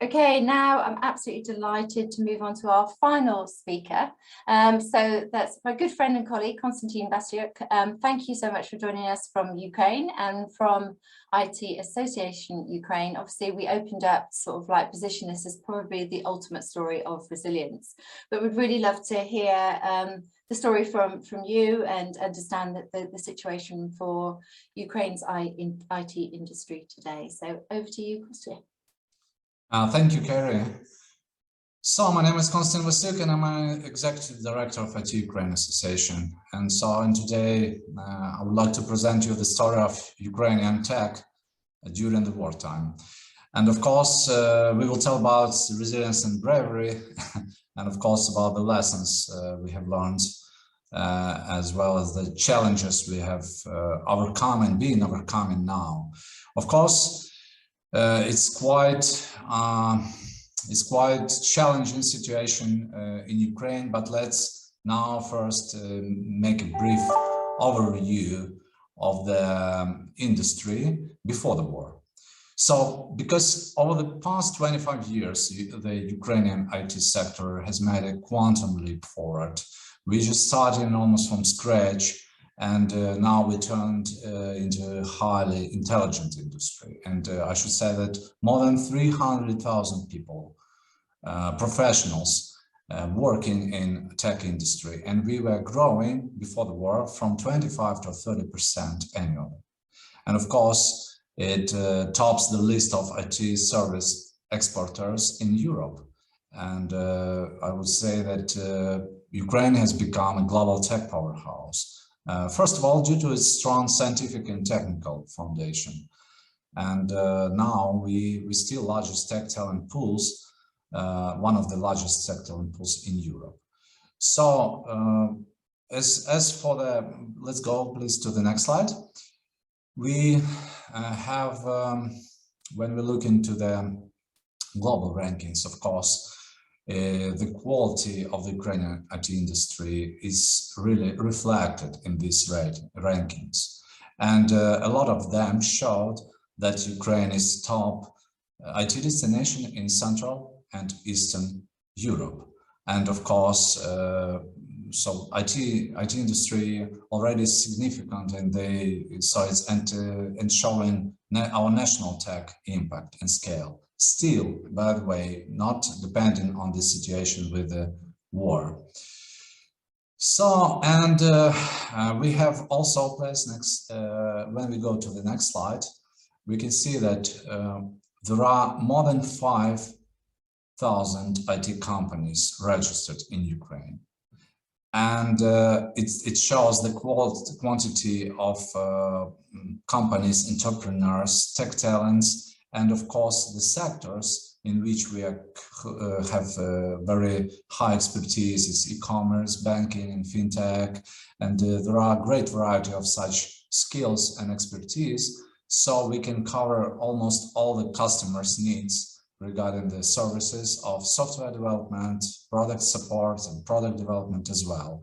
Okay, now I'm absolutely delighted to move on to our final speaker. So that's my good friend and colleague, Konstantin Vasyuk. Thank you so much for joining us from Ukraine and from IT Association Ukraine. Obviously, we opened up sort of like position this as probably the ultimate story of resilience, but we'd really love to hear the story from you and understand that the situation for Ukraine's IT industry today. So over to you, Konstantin. Thank you, Carrie. So my name is Konstantin Vasyuk and I'm an Executive Director of IT Ukraine Association. And today I would like to present you the story of Ukrainian tech during the wartime. And of course, we will tell about resilience and bravery, and of course about the lessons we have learned, as well as the challenges we have overcome and been overcoming now. Of course, it's quite challenging situation in Ukraine, but let's now first make a brief overview of the industry before the war. So, because over the past 25 years, the Ukrainian IT sector has made a quantum leap forward. We just started almost from scratch. And now we turned into a highly intelligent industry. And I should say that more than 300,000 people, professionals, working in tech industry. And we were growing before the war from 25 to 30% annually. And of course, it tops the list of IT service exporters in Europe. And I would say that Ukraine has become a global tech powerhouse. First of all, due to its strong scientific and technical foundation. And now we still largest tech talent pools, one of the largest tech talent pools in Europe. So as for the, let's go please to the next slide. We have, when we look into the global rankings, of course, the quality of the Ukrainian IT industry is really reflected in these rankings. And a lot of them showed that Ukraine is top IT destination in Central and Eastern Europe. And of course, so IT industry already is significant, and it's showing our national tech impact and scale. Still, by the way, not depending on the situation with the war. So, and we have also placed next, when we go to the next slide, we can see that there are more than 5,000 IT companies registered in Ukraine. And it shows the quantity of companies, entrepreneurs, tech talents, and of course the sectors in which we have very high expertise is e-commerce, banking, and fintech, and there are a great variety of such skills and expertise, so we can cover almost all the customers' needs regarding the services of software development, product support, and product development as well.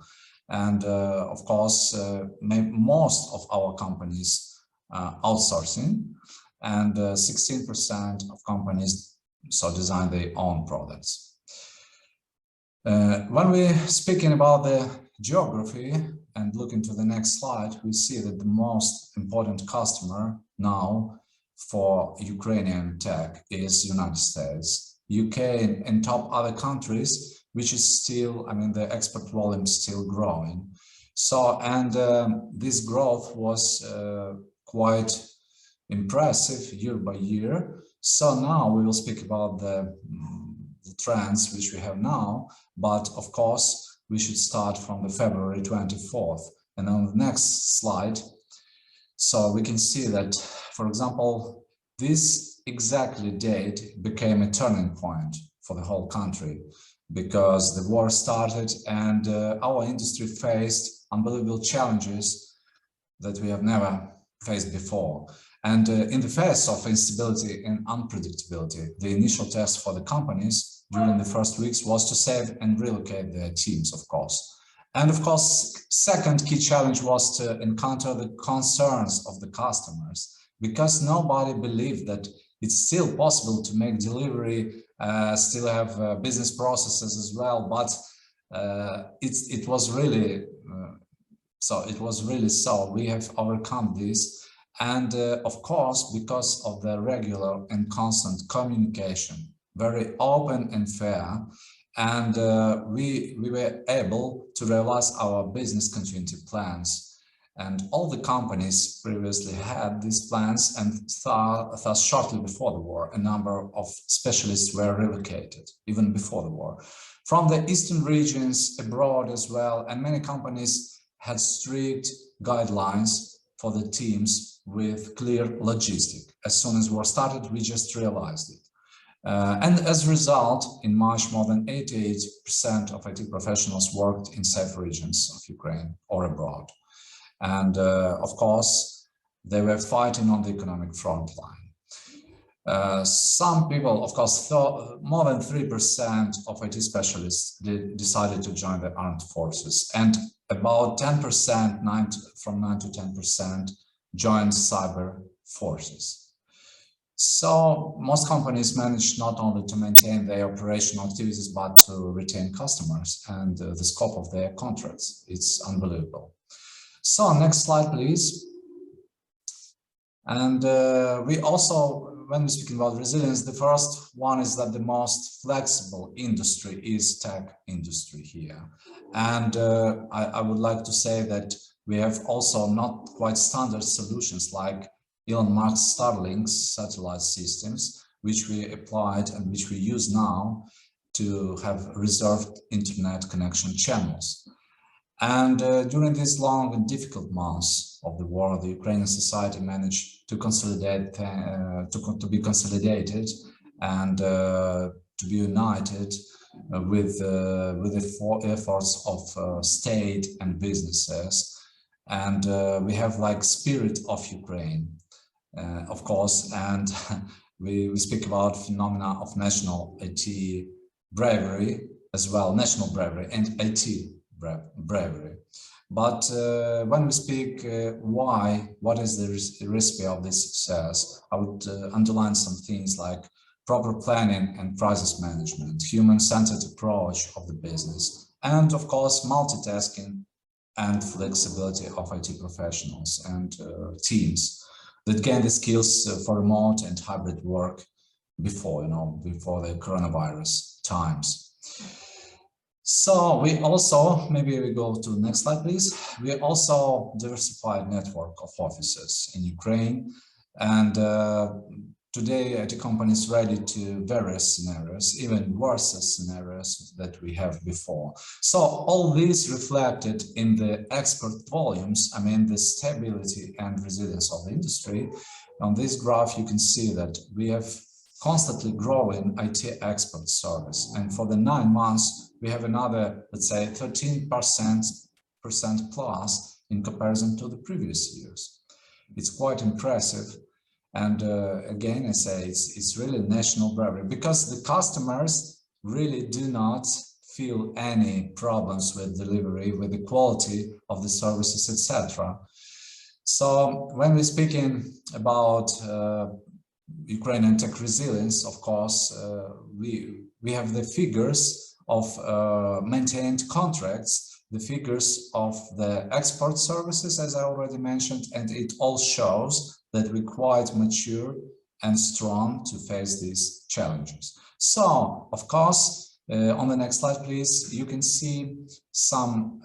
And of course, most of our companies are outsourcing, and 16% of companies design their own products. When we're speaking about the geography and look into the next slide, we see that the most important customer now for Ukrainian tech is United States, UK, and top other countries, which is still, I mean, the export volume is still growing. So, and this growth was quite impressive year by year. So now we will speak about the trends which we have now, but of course we should start from the February 24th. And on the next slide, so we can see that, for example, this exactly date became a turning point for the whole country, because the war started and our industry faced unbelievable challenges that we have never faced before. And in the face of instability and unpredictability, the initial test for the companies during the first weeks was to save and relocate their teams, of course. And of course, second key challenge was to encounter the concerns of the customers, because nobody believed that It's still possible to make delivery, still have business processes as well, but it was really so we have overcome this. And of course, because of the regular and constant communication, very open and fair, and we were able to realize our business continuity plans. And all the companies previously had these plans, and thus shortly before the war, a number of specialists were relocated, even before the war, from the eastern regions abroad as well. And many companies had strict guidelines for the teams with clear logistic. As soon as war started, we just realized it. And as a result, in March, more than 88% of IT professionals worked in safe regions of Ukraine or abroad. And of course, they were fighting on the economic front line. Some people, of course, thought more than 3% of IT specialists decided to join the armed forces, and about 10%, from 9 to 10%, joined cyber forces. So most companies managed not only to maintain their operational activities, but to retain customers and the scope of their contracts. It's unbelievable. So next slide, please. And we also, when we're speaking about resilience, the first one is that the most flexible industry is tech industry here. And I would like to say that we have also not quite standard solutions like Elon Musk's Starlink's satellite systems, which we applied and which we use now to have reserved internet connection channels. And during these long and difficult months of the war, the Ukrainian society managed to consolidate, to be consolidated and to be united with the efforts of state and businesses. And we have like spirit of Ukraine, of course, and we speak about phenomena of national IT bravery as well, national bravery and IT bravery. But when we speak what is the recipe of this success, I would underline some things like proper planning and crisis management, human-centered approach of the business, and of course multitasking and flexibility of IT professionals and teams that gain the skills for remote and hybrid work before the coronavirus times. So we also, maybe we go to the next slide, please. We also diversified network of offices in Ukraine, and today IT companies ready to various scenarios, even worse scenarios that we have before. So all this reflected in the export volumes, I mean the stability and resilience of the industry. On this graph, you can see that we have constantly growing IT export service, and for the 9 months, we have another, let's say, 13% plus in comparison to the previous years. It's quite impressive. And again, I say it's really national bravery, because the customers really do not feel any problems with delivery, with the quality of the services, etc. So when we're speaking about Ukrainian tech resilience, of course, we have the figures of maintained contracts, the figures of the export services, as I already mentioned, and it all shows that we're quite mature and strong to face these challenges. So, of course, on the next slide, please, you can see some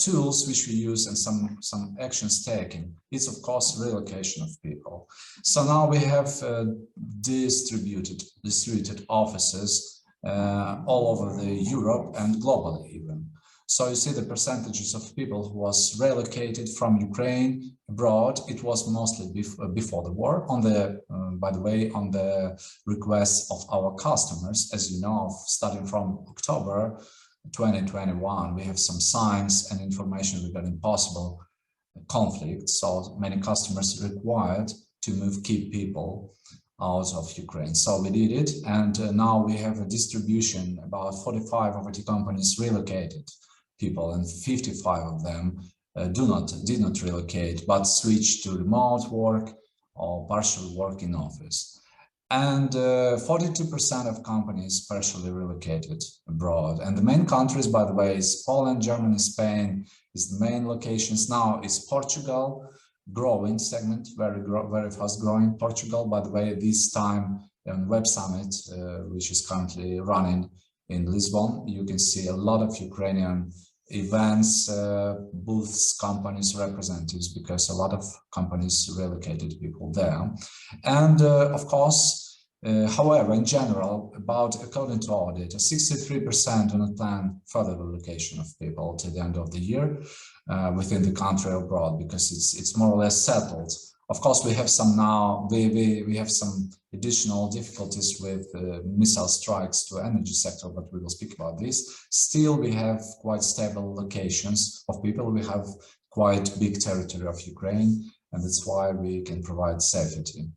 tools which we use and some actions taken. It's, of course, relocation of people. So now we have distributed offices all over Europe and globally even. So you see the percentages of people who was relocated from Ukraine abroad. It was mostly before the war, by the way, on the request of our customers. As you know, starting from October 2021, we have some signs and information regarding possible conflict. So many customers required to move key people out of Ukraine. So we did it, and now we have a distribution. About 45 of IT companies relocated people, and 55 of them did not relocate, but switched to remote work or partial work in office. And 42% of companies partially relocated abroad. And the main countries, by the way, is Poland, Germany, Spain is the main locations. Now is Portugal, growing segment, very fast growing. Portugal, by the way, this time on Web Summit, which is currently running in Lisbon, you can see a lot of Ukrainian events, booths, companies, representatives, because a lot of companies relocated people there. And of course, however, in general, according to our data, 63% do not plan further relocation of people to the end of the year within the country or abroad, because it's more or less settled. Of course, we have some now, we have some additional difficulties with missile strikes to energy sector, but we will speak about this. Still, we have quite stable locations of people. We have quite big territory of Ukraine, and that's why we can provide safety.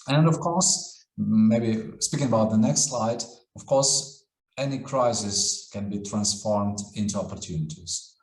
And of course, maybe speaking about the next slide, of course, any crisis can be transformed into opportunities.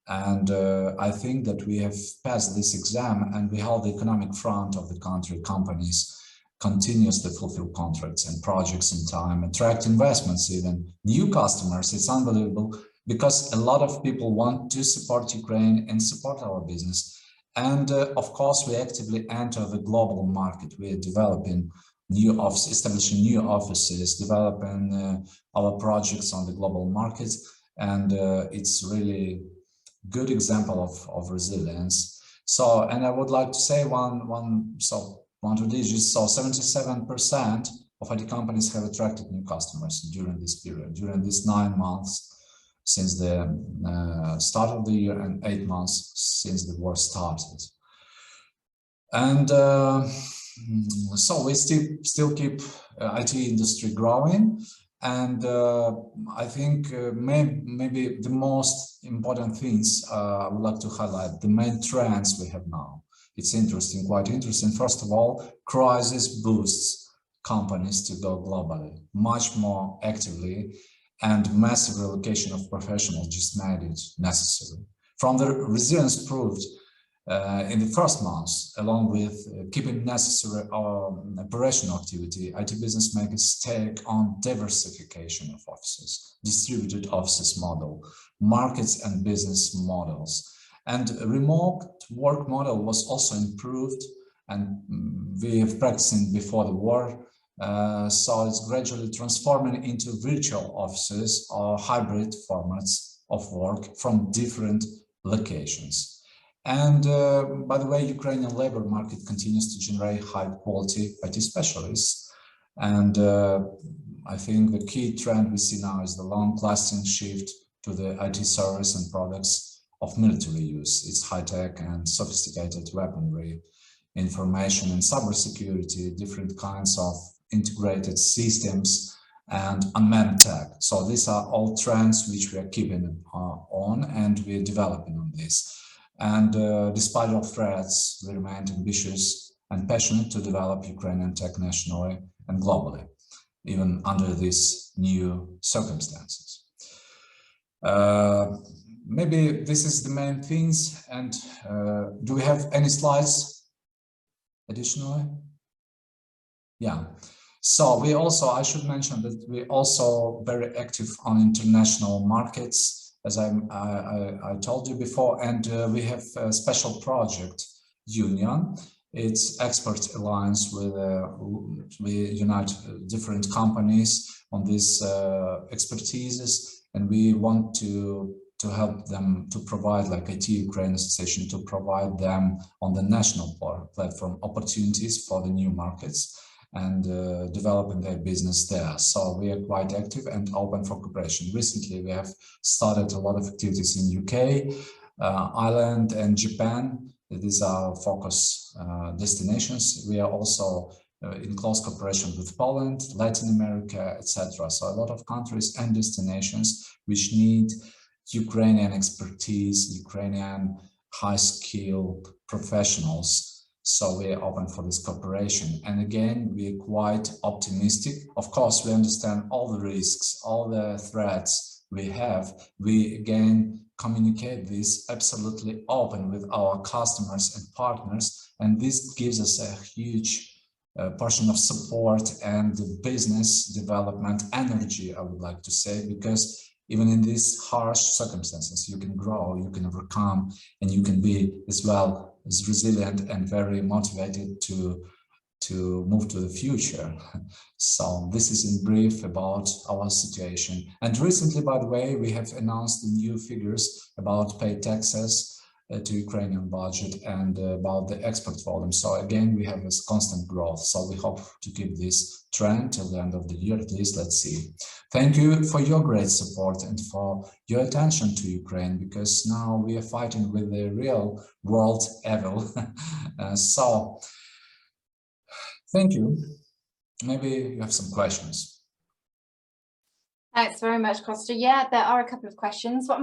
And I think that we have passed this exam, and we hold the economic front of the country. Companies continuously fulfill contracts and projects in time, attract investments, even new customers. It's unbelievable, because a lot of people want to support Ukraine and support our business. And of course, we actively enter the global market. We are developing new offices, establishing new offices, developing our projects on the global market. And it's really good example of resilience. So, and I would like to say one two digits. So 77% of IT companies have attracted new customers during this period, during these 9 months since the start of the year, and 8 months since the war started. And so we still keep IT industry growing. And I think maybe the most important things I would like to highlight, the main trends we have now. It's interesting, quite interesting. First of all, crisis boosts companies to go globally much more actively, and massive relocation of professionals just made it necessary. From the resilience proved in the first months, along with keeping necessary operational activity, IT business makers take on diversification of offices, distributed offices model, markets and business models. And remote work model was also improved, and we have practicing before the war. So it's gradually transforming into virtual offices or hybrid formats of work from different locations. And by the way, Ukrainian labor market continues to generate high quality IT specialists. And I think the key trend we see now is the long-lasting shift to the IT service and products of military use. It's high-tech and sophisticated weaponry, information and cybersecurity, different kinds of integrated systems, and unmanned tech. So these are all trends which we are keeping on, and we are developing on this. And despite all threats, we remain ambitious and passionate to develop Ukrainian tech nationally and globally, even under these new circumstances. Maybe this is the main things. And do we have any slides additionally? Yeah. So we also, I should mention that we're also very active on international markets, as I told you before, and we have a special project union. It's expert alliance with we unite different companies on these expertises, and we want to help them to provide, like IT Ukraine Association, to provide them on the national platform opportunities for the new markets and developing their business there. So we are quite active and open for cooperation. Recently, we have started a lot of activities in UK, Ireland and Japan. These are focus destinations. We are also in close cooperation with Poland, Latin America, etc. So a lot of countries and destinations which need Ukrainian expertise, Ukrainian high-skilled professionals. So we are open for this cooperation. And again, we are quite optimistic. Of course, we understand all the risks, all the threats we have. We again communicate this absolutely open with our customers and partners. And this gives us a huge portion of support and business development energy, I would like to say, because even in these harsh circumstances, you can grow, you can overcome, and you can be as well as resilient and very motivated to move to the future. So this is in brief about our situation. And recently, by the way, we have announced the new figures about paid taxes to Ukrainian budget and about the export volume. So again, we have this constant growth. So we hope to keep this trend till the end of the year, at least. Let's see. Thank you for your great support and for your attention to Ukraine, because now we are fighting with the real world evil. So thank you. Maybe you have some questions. Thanks very much, Costa. Yeah, there are a couple of questions. What